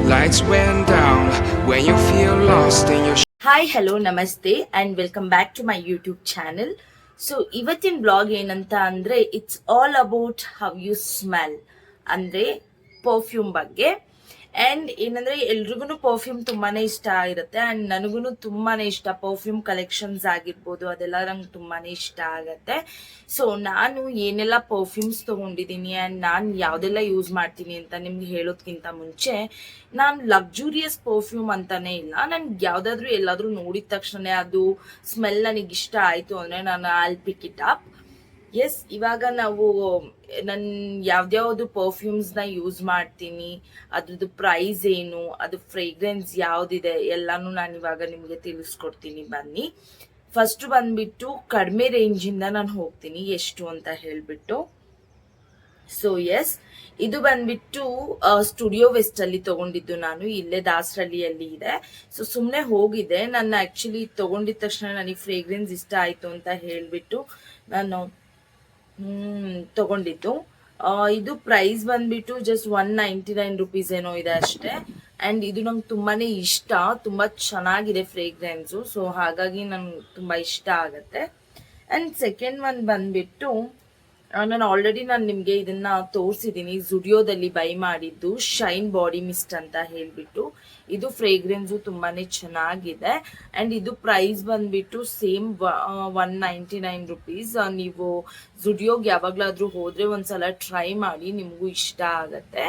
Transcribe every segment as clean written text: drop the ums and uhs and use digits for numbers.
Lights went down when you feel lost in your hi hello ನಮಸ್ತೆ and welcome back to my YouTube channel. So ಇವತ್ತಿನ blog ಏನಂತ ಅಂದರೆ it's all about how you smell, ಅಂದರೆ perfume ಬಗ್ಗೆ. And ಏನಂದರೆ ಎಲ್ರಿಗೂ perfume ತುಂಬಾ ಇಷ್ಟ ಇರುತ್ತೆ ಆ್ಯಂಡ್ ನನಗೂ ತುಂಬಾ ಇಷ್ಟ. ಪರ್ಫ್ಯೂಮ್ ಕಲೆಕ್ಷನ್ಸ್ ಆಗಿರ್ಬೋದು ಅದೆಲ್ಲ ನಂಗೆ ತುಂಬಾ ಇಷ್ಟ ಆಗುತ್ತೆ. ಸೊ ನಾನು ಏನೆಲ್ಲ ಪರ್ಫ್ಯೂಮ್ಸ್ ತೊಗೊಂಡಿದ್ದೀನಿ ಆ್ಯಂಡ್ ನಾನು ಯಾವುದೆಲ್ಲ ಯೂಸ್ ಮಾಡ್ತೀನಿ ಅಂತ ನಿಮ್ಗೆ ಹೇಳೋದ್ಕಿಂತ ಮುಂಚೆ, ನಾನು ಲಕ್ಸುರಿಯಸ್ ಪರ್ಫ್ಯೂಮ್ ಅಂತಾನೆ ಇಲ್ಲ. ನನ್ಗೆ ಯಾವುದಾದ್ರೂ ಎಲ್ಲಾದರೂ ನೋಡಿದ ತಕ್ಷಣ ಅದು ಸ್ಮೆಲ್ ನನಗೆ ಇಷ್ಟ ಆಯಿತು ಅಂದರೆ ನಾನು all pick it up. Yes, ಇವಾಗ ನಾವು ನಾನು ಯಾವ್ದ್ಯಾವ್ದು ಪರ್ಫ್ಯೂಮ್ಸ್ನ ಯೂಸ್ ಮಾಡ್ತೀನಿ, ಅದ್ರದ್ದು ಪ್ರೈಸ್ ಏನು, ಅದು ಫ್ರೇಗ್ರೆನ್ಸ್ ಯಾವುದಿದೆ ಎಲ್ಲನೂ ನಾನು ಇವಾಗ ನಿಮಗೆ ತಿಳಿಸ್ಕೊಡ್ತೀನಿ ಬನ್ನಿ. ಫಸ್ಟ್ ಬಂದ್ಬಿಟ್ಟು ಕಡಿಮೆ ರೇಂಜಿಂದ ನಾನು ಹೋಗ್ತೀನಿ ಎಷ್ಟು ಅಂತ ಹೇಳಿಬಿಟ್ಟು. ಸೊ ಎಸ್, ಇದು ಬಂದ್ಬಿಟ್ಟು ಸ್ಟುಡಿಯೋ ವೆಸ್ಟ್ ಅಲ್ಲಿ ತಗೊಂಡಿದ್ದು, ನಾನು ಇಲ್ಲೇ ದಾಸರಳ್ಳಿಯಲ್ಲಿ ಇದೆ. ಸೊ ಸುಮ್ಮನೆ ಹೋಗಿದೆ, ನನ್ನ ಆಕ್ಚುಲಿ ತಗೊಂಡಿದ ತಕ್ಷಣ ನನಗೆ ಫ್ರೇಗ್ರೆನ್ಸ್ ಇಷ್ಟ ಆಯ್ತು ಅಂತ ಹೇಳಿಬಿಟ್ಟು ನಾನು ತಗೊಂಡಿದ್ದು. ಇದು ಪ್ರೈಸ್ ಬಂದ್ಬಿಟ್ಟು ಜಸ್ಟ್ 199 ರುಪೀಸ್ ಏನೋ ಇದೆ ಅಷ್ಟೇ. ಆ್ಯಂಡ್ ಇದು ನಂಗೆ ತುಂಬಾನೇ ಇಷ್ಟ, ತುಂಬ ಚೆನ್ನಾಗಿದೆ ಫ್ರೇಗ್ರೆನ್ಸು. ಸೊ ಹಾಗಾಗಿ ನಂಗೆ ತುಂಬ ಇಷ್ಟ ಆಗುತ್ತೆ. ಆ್ಯಂಡ್ ಸೆಕೆಂಡ್ ಒನ್ ಬಂದ್ಬಿಟ್ಟು ನಾನು ನಿಮಗೆ ಇದನ್ನ ತೋರಿಸಿದ್ದೀನಿ, ಜುಡಿಯೋದಲ್ಲಿ ಬೈ ಮಾಡಿದ್ದು ಶೈನ್ ಬಾಡಿ ಮಿಸ್ಟ್ ಅಂತ ಹೇಳಿಬಿಟ್ಟು. ಇದು ಫ್ರೇಗ್ರೆನ್ಸು ತುಂಬಾನೇ ಚೆನ್ನಾಗಿದೆ ಆ್ಯಂಡ್ ಇದು ಪ್ರೈಸ್ ಬಂದ್ಬಿಟ್ಟು ಸೇಮ್ 199 ರುಪೀಸ್. ನೀವು ಜುಡಿಯೋಗೆ ಯಾವಾಗಲಾದರೂ ಹೋದರೆ ಒಂದ್ಸಲ ಟ್ರೈ ಮಾಡಿ, ನಿಮಗೂ ಇಷ್ಟ ಆಗತ್ತೆ.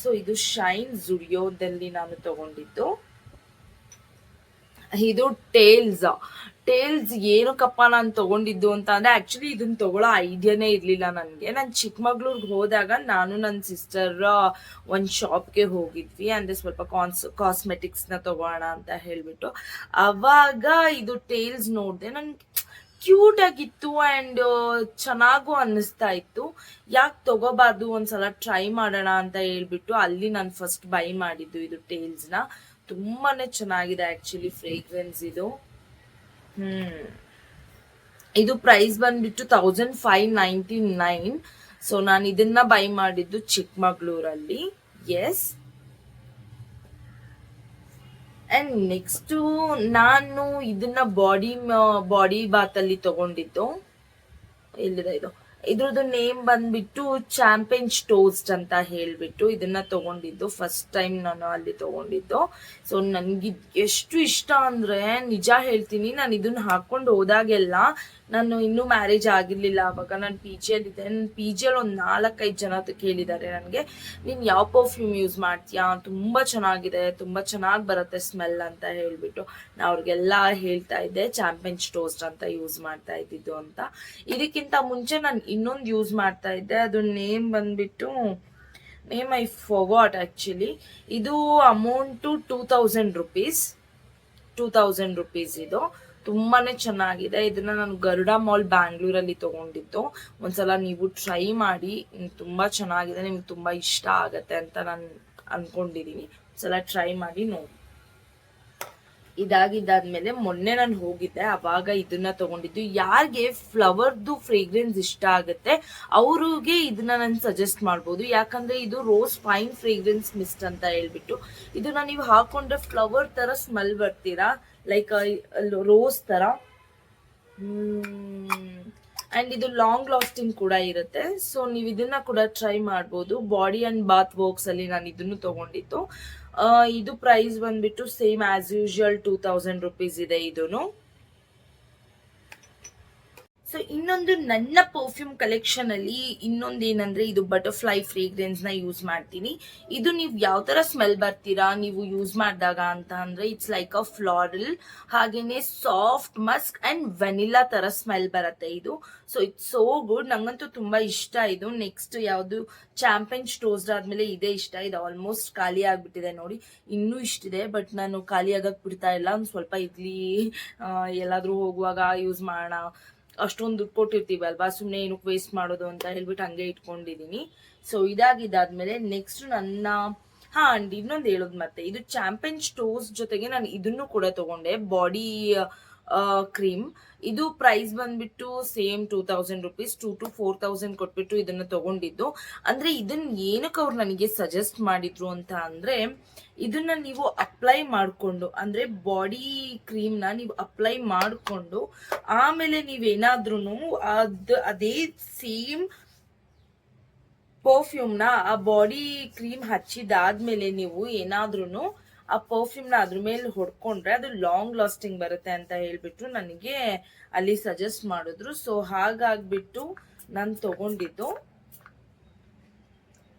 ಸೊ ಇದು ಶೈನ್ ಜುಡಿಯೋದಲ್ಲಿ ನಾನು ತಗೊಂಡಿದ್ದು. ಇದು ಟೇಲ್ಸ್ ಏನಕ್ಕಪ್ಪ ನಾನು ತಗೊಂಡಿದ್ದು ಅಂತ ಅಂದ್ರೆ, ಆಕ್ಚುಲಿ ಇದನ್ನ ತಗೊಳ್ಳೋ ಐಡಿಯಾನೇ ಇರಲಿಲ್ಲ ನನಗೆ. ನಾನು ಚಿಕ್ಕಮಗ್ಳೂರ್ಗೆ ಹೋದಾಗ ನಾನು ನನ್ನ ಸಿಸ್ಟರ್ ಒಂದು ಶಾಪ್ಗೆ ಹೋಗಿದ್ವಿ, ಅಂದರೆ ಸ್ವಲ್ಪ ಕಾಸ್ಮೆಟಿಕ್ಸ್ನ ತಗೋಣ ಅಂತ ಹೇಳಿಬಿಟ್ಟು. ಅವಾಗ ಇದು ಟೇಲ್ಸ್ ನೋಡಿದೆ, ನನ್ಗೆ ಕ್ಯೂಟ್ ಆಗಿತ್ತು ಆ್ಯಂಡ್ ಚೆನ್ನಾಗೂ ಅನ್ನಿಸ್ತಾ ಇತ್ತು. ಯಾಕೆ ತಗೋಬಾರ್ದು, ಒಂದ್ಸಲ ಟ್ರೈ ಮಾಡೋಣ ಅಂತ ಹೇಳ್ಬಿಟ್ಟು ಅಲ್ಲಿ ನಾನು ಫಸ್ಟ್ ಬೈ ಮಾಡಿದ್ದು ಇದು ಟೇಲ್ಸ್ನ. ತುಂಬಾನೇ ಚೆನ್ನಾಗಿದೆ ಆಕ್ಚುಲಿ ಫ್ರೇಗ್ರೆನ್ಸ್ ಇದು. ಇದು ಪ್ರೈಸ್ ಬಂದ್ಬಿಟ್ಟು 1599. ಸೊ ನಾನು ಇದನ್ನ ಬೈ ಮಾಡಿದ್ದು ಚಿಕ್ಕಮಗಳೂರಲ್ಲಿ. ಎಸ್, ಅಂಡ್ ನೆಕ್ಸ್ಟ್ ನಾನು ಇದನ್ನ ಬಾಡಿ ಬಾತ್ ಅಲ್ಲಿ ತಗೊಂಡಿದ್ದು. ಎಲ್ಲಿದೆ ಇದು? ಇದ್ರದ್ದು ನೇಮ್ ಬಂದ್ಬಿಟ್ಟು ಚಾಂಪಿಯನ್ಸ್ ಟೋಸ್ಟ್ ಅಂತ ಹೇಳ್ಬಿಟ್ಟು ಇದನ್ನ ತಗೊಂಡಿದ್ದು. ಫಸ್ಟ್ ಟೈಮ್ ನಾನು ಅಲ್ಲಿ ತಗೊಂಡಿದ್ದು. ಸೊ ನನ್ಗೆ ಎಷ್ಟು ಇಷ್ಟ ಅಂದ್ರೆ ನಿಜ ಹೇಳ್ತೀನಿ, ನಾನು ಇದನ್ನ ಹಾಕೊಂಡು ಹೋದಾಗೆಲ್ಲ, ನಾನು ಇನ್ನೂ ಮ್ಯಾರೇಜ್ ಆಗಿರ್ಲಿಲ್ಲ ಅವಾಗ, ನಾನು ಪಿ ಜಿಯಲ್ಲಿದ್ದೆ. ನನ್ನ ಪಿ ಜಿಯಲ್ಲಿ ಒಂದು 4-5 ಜನ ಕೇಳಿದ್ದಾರೆ ನನಗೆ, ನೀನು ಯಾವ ಪರ್ಫ್ಯೂಮ್ ಯೂಸ್ ಮಾಡ್ತೀಯಾ, ತುಂಬ ಚೆನ್ನಾಗಿದೆ, ತುಂಬ ಚೆನ್ನಾಗಿ ಬರುತ್ತೆ ಸ್ಮೆಲ್ ಅಂತ ಹೇಳ್ಬಿಟ್ಟು. ನಾ ಅವ್ರಿಗೆಲ್ಲ ಹೇಳ್ತಾ ಇದ್ದೆ ಚಾಂಪಿಯನ್ಸ್ ಟೋಸ್ಟ್ ಅಂತ ಯೂಸ್ ಮಾಡ್ತಾ ಇದ್ದಿದ್ದು ಅಂತ. ಇದಕ್ಕಿಂತ ಮುಂಚೆ ನಾನು ಇನ್ನೊಂದು ಯೂಸ್ ಮಾಡ್ತಾ ಇದ್ದೆ, ಅದು ನೇಮ್ ಐ ಫಾರ್ಗಾಟ್ ಆಕ್ಚುಲಿ. ಇದು ಅಮೌಂಟು 2000 ರುಪೀಸ್ ಇದು. ತುಂಬಾನೇ ಚೆನ್ನಾಗಿದೆ. ಇದನ್ನ ನಾನು ಗರುಡ ಮಾಲ್ ಬ್ಯಾಂಗ್ಳೂರಲ್ಲಿ ತಗೊಂಡಿದ್ದು. ಒಂದ್ಸಲ ನೀವು ಟ್ರೈ ಮಾಡಿ, ತುಂಬಾ ಚೆನ್ನಾಗಿದೆ, ನಿಮ್ಗೆ ತುಂಬಾ ಇಷ್ಟ ಆಗತ್ತೆ ಅಂತ ನಾನು ಅನ್ಕೊಂಡಿದೀನಿ. ಒಂದ್ಸಲ ಟ್ರೈ ಮಾಡಿ ನೋಡಿ. ಇದಾಗಿದ್ದಾದ್ಮೇಲೆ ಮೊನ್ನೆ ನಾನು ಹೋಗಿದ್ದೆ, ಅವಾಗ ಇದನ್ನ ತಗೊಂಡಿದ್ದು. ಯಾರಿಗೆ ಫ್ಲವರ್ದು ಫ್ರೇಗ್ರೆನ್ಸ್ ಇಷ್ಟ ಆಗುತ್ತೆ ಅವ್ರಿಗೆ ಇದನ್ನ ನಾನು ಸಜೆಸ್ಟ್ ಮಾಡ್ಬೋದು. ಯಾಕಂದ್ರೆ ಇದು ರೋಸ್ ಫೈನ್ ಫ್ರೇಗ್ರೆನ್ಸ್ ಮಿಸ್ಟ್ ಅಂತ ಹೇಳ್ಬಿಟ್ಟು, ಇದನ್ನ ನೀವು ಹಾಕೊಂಡ್ರೆ ಫ್ಲವರ್ ತರ ಸ್ಮೆಲ್ ಬರ್ತೀರಾ, ಲೈಕ್ ರೋಸ್ ತರ. ಅಂಡ್ ಇದು ಲಾಂಗ್ ಲಾಸ್ಟಿಂಗ್ ಕೂಡ ಇರುತ್ತೆ. ಸೊ ನೀವು ಇದನ್ನ ಕೂಡ ಟ್ರೈ ಮಾಡ್ಬೋದು. ಬಾಡಿ ಅಂಡ್ ಬಾತ್ ವರ್ಕ್ಸ್ ಅಲ್ಲಿ ನಾನು ಇದನ್ನು ತಗೊಂಡಿದ್ದು. ಇದು ಪ್ರೈಸ್ ಬಂದ್ಬಿಟ್ಟು ಸೇಮ್ ಆಸ್ ಯೂಶುವಲ್ 2000 ರುಪೀಸ್ ಇದೆ ಇದೂನು. ಸೊ ಇನ್ನೊಂದು ನನ್ನ ಪರ್ಫ್ಯೂಮ್ ಕಲೆಕ್ಷನ್ ಅಲ್ಲಿ ಇನ್ನೊಂದು ಏನಂದ್ರೆ, ಇದು ಬಟರ್ಫ್ಲೈ ಫ್ರೇಗ್ರೆನ್ಸ್ ನ ಯೂಸ್ ಮಾಡ್ತೀನಿ. ಇದು ನೀವು ಯಾವ ತರ ಸ್ಮೆಲ್ ಬರ್ತೀರಾ ನೀವು ಯೂಸ್ ಮಾಡಿದಾಗ ಅಂತ ಅಂದ್ರೆ, ಇಟ್ಸ್ ಲೈಕ್ ಅ ಫ್ಲಾರಲ್, ಹಾಗೇನೆ ಸಾಫ್ಟ್ ಮಸ್ಕ್ ಅಂಡ್ ವೆನಿಲಾ ತರ ಸ್ಮೆಲ್ ಬರುತ್ತೆ ಇದು. ಸೊ ಇಟ್ಸ್ ಸೋ ಗುಡ್, ನಂಗಂತೂ ತುಂಬಾ ಇಷ್ಟ ಇದು. ನೆಕ್ಸ್ಟ್ ಯಾವುದು ಚಾಂಪಿಯನ್ಸ್ ಟೋಸ್ಟ್ ಆದ್ಮೇಲೆ ಇದೇ ಇಷ್ಟ. ಇದು ಆಲ್ಮೋಸ್ಟ್ ಖಾಲಿ ಆಗ್ಬಿಟ್ಟಿದೆ ನೋಡಿ, ಇನ್ನೂ ಇಷ್ಟಿದೆ, ಬಟ್ ನಾನು ಖಾಲಿ ಆಗಕ್ ಬಿಡ್ತಾ ಇಲ್ಲ. ಒಂದು ಸ್ವಲ್ಪ ಇಡ್ಲಿ ಎಲ್ಲಾದ್ರೂ ಹೋಗುವಾಗ ಯೂಸ್ ಮಾಡೋಣ, ಅಷ್ಟೊಂದು ದುಡ್ಡು ಕೊಟ್ಟಿರ್ತೀವಿ ಅಲ್ವಾ, ಸುಮ್ಮನೆ ಏನಕ್ಕೆ ವೇಸ್ಟ್ ಮಾಡೋದು ಅಂತ ಹೇಳ್ಬಿಟ್ಟು ಹಂಗೆ ಇಟ್ಕೊಂಡಿದ್ದೀನಿ. ಸೊ ಇದಾಗಿದ್ದಾದ್ಮೇಲೆ ನೆಕ್ಸ್ಟ್ ನನ್ನ ಅಂಡ್ ಇನ್ನೊಂದು ಹೇಳೋದು ಮತ್ತೆ, ಇದು ಚಾಂಪಿಯನ್ಸ್ ಟೋಸ್ಟ್ ಜೊತೆಗೆ ನಾನು ಇದನ್ನು ಕೂಡ ತಗೊಂಡೆ, ಬಾಡಿ ಕ್ರೀಮ್. ಇದು ಪ್ರೈಸ್ ಬಂದ್ಬಿಟ್ಟು ಸೇಮ್ 2000 ರುಪೀಸ್, 2 to 4000 ಕೊಟ್ಬಿಟ್ಟು ಇದನ್ನ ತಗೊಂಡಿದ್ದು. ಅಂದ್ರೆ ಇದನ್ನ ಏನಕ್ಕೆ ಅವ್ರು ನನಗೆ ಸಜೆಸ್ಟ್ ಮಾಡಿದ್ರು ಅಂತ ಅಂದ್ರೆ, ಇದನ್ನ ನೀವು ಅಪ್ಲೈ ಮಾಡಿಕೊಂಡು, ಅಂದ್ರೆ ಬಾಡಿ ಕ್ರೀಮ್ನ ನೀವು ಅಪ್ಲೈ ಮಾಡಿಕೊಂಡು ಆಮೇಲೆ ನೀವೇನಾದ್ರೂ ಅದೇ ಸೇಮ್ ಪರ್ಫ್ಯೂಮ್ನ ಆ ಬಾಡಿ ಕ್ರೀಮ್ ಹಚ್ಚಿದಾದ್ಮೇಲೆ ನೀವು ಏನಾದ್ರೂ ಆ ಪರ್ಫ್ಯೂಮ್ನ ಅದ್ರ ಮೇಲೆ ಹೊಡ್ಕೊಂಡ್ರೆ ಅದು ಲಾಂಗ್ ಲಾಸ್ಟಿಂಗ್ ಬರುತ್ತೆ ಅಂತ ಹೇಳ್ಬಿಟ್ಟು ನನಗೆ ಅಲ್ಲಿ ಸಜೆಸ್ಟ್ ಮಾಡಿದ್ರು. ಸೊ ಹಾಗಾಗ್ಬಿಟ್ಟು ನಾನು ತಗೊಂಡಿದ್ದು.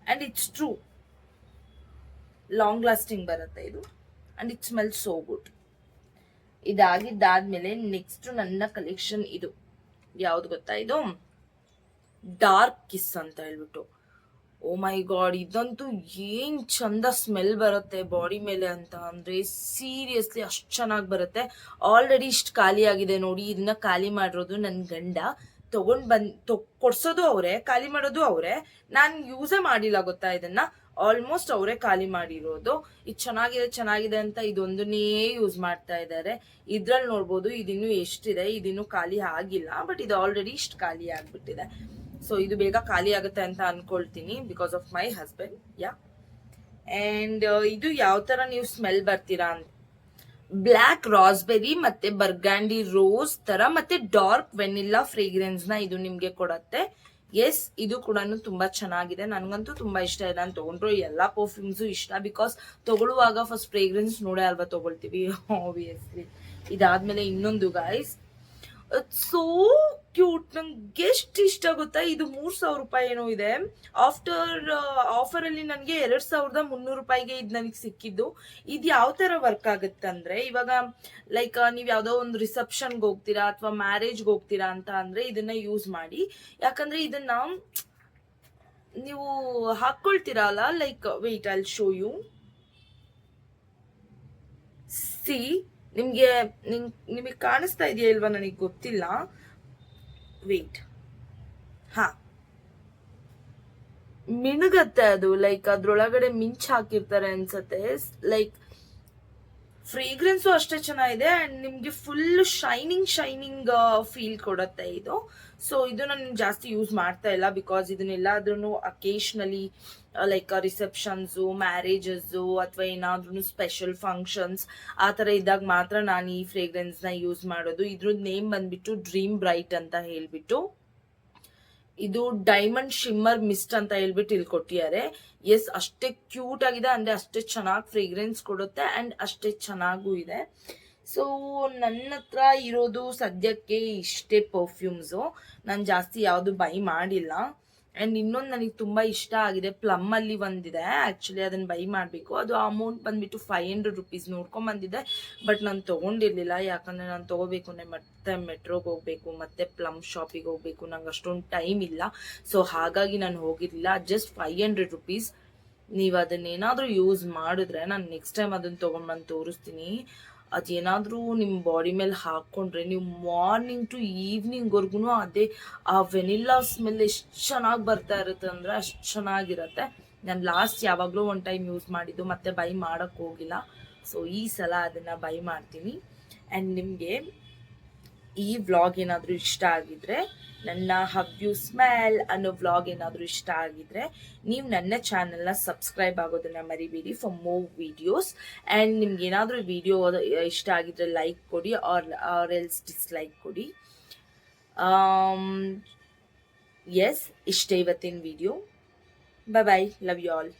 And it's true, long lasting ಬರುತ್ತೆ ಇದು. And it smell so good. ಇದಾಗಿದ್ದಾದ್ಮೇಲೆ ನೆಕ್ಸ್ಟ್ ನನ್ನ ಕಲೆಕ್ಷನ್ ಇದು ಯಾವ್ದು ಗೊತ್ತಾ, ಇದು ಡಾರ್ಕ್ ಕಿಸ್ ಅಂತ ಹೇಳ್ಬಿಟ್ಟು. ಓ ಮೈ ಗಾಡ್, ಇದಂತೂ ಏನ್ ಚಂದ ಸ್ಮೆಲ್ ಬರುತ್ತೆ ಬಾಡಿ ಮೇಲೆ ಅಂತ ಅಂದ್ರೆ ಸೀರಿಯಸ್ಲಿ ಅಷ್ಟು ಚೆನ್ನಾಗಿ ಬರುತ್ತೆ. ಆಲ್ರೆಡಿ ಇಷ್ಟು ಖಾಲಿ ಆಗಿದೆ ನೋಡಿ. ಇದನ್ನ ಖಾಲಿ ಮಾಡಿರೋದು ನನ್ನ ಗಂಡ. ಕೊಡ್ಸೋದು ಅವರೇ, ಖಾಲಿ ಮಾಡೋದು ಅವರೇ. ನಾನು ಯೂಸೇ ಮಾಡಿಲ್ಲ ಗೊತ್ತಾ ಇದನ್ನ. ಆಲ್ಮೋಸ್ಟ್ ಅವರೇ ಖಾಲಿ ಮಾಡಿರೋದು. ಇದು ಚೆನ್ನಾಗಿದೆ ಅಂತ ಇದೊಂದನ್ನೇ ಯೂಸ್ ಮಾಡ್ತಾ ಇದ್ದಾರೆ. ಇದ್ರಲ್ಲಿ ನೋಡ್ಬೋದು ಇದಿನ್ನು ಎಷ್ಟಿದೆ, ಇದಿನ್ನು ಖಾಲಿ ಆಗಿಲ್ಲ. ಬಟ್ ಇದು ಆಲ್ರೆಡಿ ಇಷ್ಟು ಖಾಲಿ ಆಗ್ಬಿಟ್ಟಿದೆ. ಸೊ ಇದು ಬೇಗ ಖಾಲಿ ಆಗುತ್ತೆ ಅಂತ ಅನ್ಕೊಳ್ತೀನಿ, because of my husband. Yeah. And ಇದು ಯಾವ ತರ ನೀವು ಸ್ಮೆಲ್ ಬರ್ತೀರಾ ಅಂತ, ಬ್ಲ್ಯಾಕ್ ರಾಸ್ಬೆರಿ ಮತ್ತೆ ಬರ್ಗ್ಯಾಂಡಿ ರೋಸ್ ತರ ಮತ್ತೆ ಡಾರ್ಕ್ ವೆನಿಲ್ಲಾ ಫ್ರೇಗ್ರೆನ್ಸ್ ನ ಇದು ನಿಮ್ಗೆ ಕೊಡತ್ತೆ. ಎಸ್, ಇದು ಕೂಡ ತುಂಬಾ ಚೆನ್ನಾಗಿದೆ. ನನ್ಗಂತೂ ತುಂಬಾ ಇಷ್ಟ ಇದೆ. ನಾನು ತಗೊಂಡ್ರು ಎಲ್ಲಾ ಪರ್ಫ್ಯೂಮ್ಸು ಇಷ್ಟ, ಬಿಕಾಸ್ ತಗೊಳ್ಳುವಾಗ ಫಸ್ಟ್ ಫ್ರೇಗ್ರೆನ್ಸ್ ನೋಡೇ ಅಲ್ವಾ ತಗೊಳ್ತೀವಿ, ಆಬ್ವಿಯಸ್ಲಿ. ಇದಾದ್ಮೇಲೆ ಇನ್ನೊಂದು ಗೈಸ್, ಸೋ ಕ್ಯೂಟ್. ನಂಗೆ ಎಷ್ಟು ಇಷ್ಟ ಗೊತ್ತಾ, ಇದು 3000 ರೂಪಾಯಿ ಏನೋ ಇದೆ. ಆಫರ್ ಅಲ್ಲಿ ನನಗೆ 2300 ರೂಪಾಯಿಗೆ ಇದು ನನಗೆ ಸಿಕ್ಕಿದ್ದು. ಇದು ಯಾವ ತರ ವರ್ಕ್ ಆಗುತ್ತೆ ಅಂದ್ರೆ, ಇವಾಗ ಲೈಕ್ ನೀವ್ ಯಾವ್ದೋ ಒಂದು ರಿಸೆಪ್ಷನ್ಗೆ ಹೋಗ್ತೀರಾ ಅಥವಾ ಮ್ಯಾರೇಜ್ಗೆ ಹೋಗ್ತೀರಾ ಅಂತ ಅಂದ್ರೆ ಇದನ್ನ ಯೂಸ್ ಮಾಡಿ. ಯಾಕಂದ್ರೆ ಇದನ್ನ ನೀವು ಹಾಕೊಳ್ತೀರಲ್ಲ, like wait I will show you. See, ನಿಮಗೆ ಕಾಣಿಸ್ತಾ ಇದೆಯಾ ಇಲ್ವಾ ನನಗೆ ಗೊತ್ತಿಲ್ಲ. ವೇಟ್, ಹಾ, ಮಿನುಗತ್ತೆ ಅದು. ಲೈಕ್ ಅದ್ರೊಳಗಡೆ ಮಿಂಚ್ ಹಾಕಿರ್ತಾರೆ ಅನ್ಸತ್ತೆ. ಲೈಕ್ ಫ್ರೇಗ್ರೆನ್ಸು ಅಷ್ಟೇ ಚೆನ್ನಾಗಿದೆ ಅಂಡ್ ನಿಮ್ಗೆ ಫುಲ್ ಶೈನಿಂಗ್ ಫೀಲ್ ಕೊಡುತ್ತೆ ಇದು. ಸೊ ಇದು ನಾನು ಜಾಸ್ತಿ ಯೂಸ್ ಮಾಡ್ತಾ ಇಲ್ಲ, ಬಿಕಾಸ್ ಇದನ್ನೆಲ್ಲಾದ್ರೂ ಅಕೇಶನಲಿ ಲೈಕ್ ರಿಸೆಪ್ಷನ್ಸು, ಮ್ಯಾರೇಜಸ್ಸು ಅಥವಾ ಏನಾದ್ರೂ ಸ್ಪೆಷಲ್ ಫಂಕ್ಷನ್ಸ್ ಆ ಥರ ಇದ್ದಾಗ ಮಾತ್ರ ನಾನು ಈ ಫ್ರೇಗ್ರೆನ್ಸ್ನ ಯೂಸ್ ಮಾಡೋದು. ಇದ್ರದ್ದು ನೇಮ್ ಬಂದ್ಬಿಟ್ಟು ಡ್ರೀಮ್ ಬ್ರೈಟ್ ಅಂತ ಹೇಳ್ಬಿಟ್ಟು. ಇದು ಡೈಮಂಡ್ ಶಿಮ್ಮರ್ ಮಿಸ್ಟ್ ಅಂತ ಹೇಳ್ಬಿಟ್ಟು ಇಲ್ಲಿ ಕೊಟ್ಟಿದ್ದಾರೆ. ಎಸ್, ಅಷ್ಟೇ ಕ್ಯೂಟ್ ಆಗಿದೆ, ಅಂದ್ರೆ ಅಷ್ಟೇ ಚೆನ್ನಾಗಿ ಫ್ರೇಗ್ರೆನ್ಸ್ ಕೊಡುತ್ತೆ ಅಂಡ್ ಅಷ್ಟೇ ಚೆನ್ನಾಗೂ ಇದೆ. ಸೊ ನನ್ನ ಹತ್ರ ಇರೋದು ಸದ್ಯಕ್ಕೆ ಇಷ್ಟೇ ಪರ್ಫ್ಯೂಮ್ಸು. ನಾನು ಜಾಸ್ತಿ ಯಾವುದು ಬೈ ಮಾಡಿಲ್ಲ. ಅಂಡ್ ಇನ್ನೊಂದು ನನಗೆ ತುಂಬಾ ಇಷ್ಟ ಆಗಿದೆ, ಪ್ಲಮ್ ಅಲ್ಲಿ ಒಂದಿದೆ. ಆಕ್ಚುಲಿ ಅದನ್ನ ಬೈ ಮಾಡಬೇಕು. ಅದು ಅಮೌಂಟ್ ಬಂದ್ಬಿಟ್ಟು 500 ರುಪೀಸ್ ನೋಡ್ಕೊಂಡ್ ಬಂದಿದ್ದೆ. ಬಟ್ ನಾನು ತಗೊಂಡಿರ್ಲಿಲ್ಲ, ಯಾಕಂದ್ರೆ ನಾನು ತಗೋಬೇಕು ಅಂದ್ರೆ ಮತ್ತೆ ಮೆಟ್ರೋಗೆ ಹೋಗ್ಬೇಕು, ಮತ್ತೆ ಪ್ಲಮ್ ಶಾಪಿಗೆ ಹೋಗ್ಬೇಕು, ನಂಗೆ ಅಷ್ಟೊಂದು ಟೈಮ್ ಇಲ್ಲ. ಸೊ ಹಾಗಾಗಿ ನಾನು ಹೋಗಿರ್ಲಿಲ್ಲ. Just 500 rupees. ನೀವು ಅದನ್ನೇನಾದ್ರೂ ಯೂಸ್ ಮಾಡಿದ್ರೆ ನಾನು ನೆಕ್ಸ್ಟ್ ಟೈಮ್ ಅದನ್ನ ತಗೊಂಡ್ಬಂದು ತೋರಿಸ್ತೀನಿ. ಅದೇನಾದ್ರೂ ನಿಮ್ಮ ಬಾಡಿ ಮೇಲೆ ಹಾಕ್ಕೊಂಡ್ರೆ ನೀವು ಮಾರ್ನಿಂಗ್ ಟು ಈವ್ನಿಂಗ್ವರೆಗೂ ಅದೇ ಆ ವೆನಿಲ್ಲಾ ಸ್ಮೆಲ್ ಎಷ್ಟು ಚೆನ್ನಾಗಿ ಬರ್ತಾ ಇರುತ್ತೆ ಅಂದರೆ ಅಷ್ಟು ಚೆನ್ನಾಗಿರುತ್ತೆ. ನಾನು ಲಾಸ್ಟ್ ಯಾವಾಗಲೂ ಒಂದು ಟೈಮ್ ಯೂಸ್ ಮಾಡಿದ್ದು, ಮತ್ತೆ ಬೈ ಮಾಡೋಕ್ಕೆ ಹೋಗಿಲ್ಲ. ಸೊ ಈ ಸಲ ಅದನ್ನು ಬೈ ಮಾಡ್ತೀನಿ. ಆ್ಯಂಡ್ ನಿಮಗೆ ಈ ವ್ಲಾಗ್ ಏನಾದರೂ ಇಷ್ಟ ಆಗಿದ್ರೆ, ನನ್ನ ಹವ್ ಯು ಸ್ಮೆಲ್ ಅನ್ನೋ ವ್ಲಾಗ್ ಏನಾದರೂ ಇಷ್ಟ ಆಗಿದ್ರೆ, ನೀವು ನನ್ನ ಚಾನಲ್ನ ಸಬ್ಸ್ಕ್ರೈಬ್ ಆಗೋದನ್ನ ಮರಿಬೇಡಿ ಫಾರ್ ಮೋರ್ ವಿಡಿಯೋಸ್. ಆ್ಯಂಡ್ ನಿಮ್ಗೆ ಏನಾದರೂ ವಿಡಿಯೋ ಇಷ್ಟ ಆಗಿದ್ರೆ ಲೈಕ್ ಕೊಡಿ, ಆರ್ ಎಲ್ಸ್ ಡಿಸ್ಲೈಕ್ ಕೊಡಿ. ಎಸ್, ಇಷ್ಟೇ ಇವತ್ತಿನ video. Bye bye, love you all.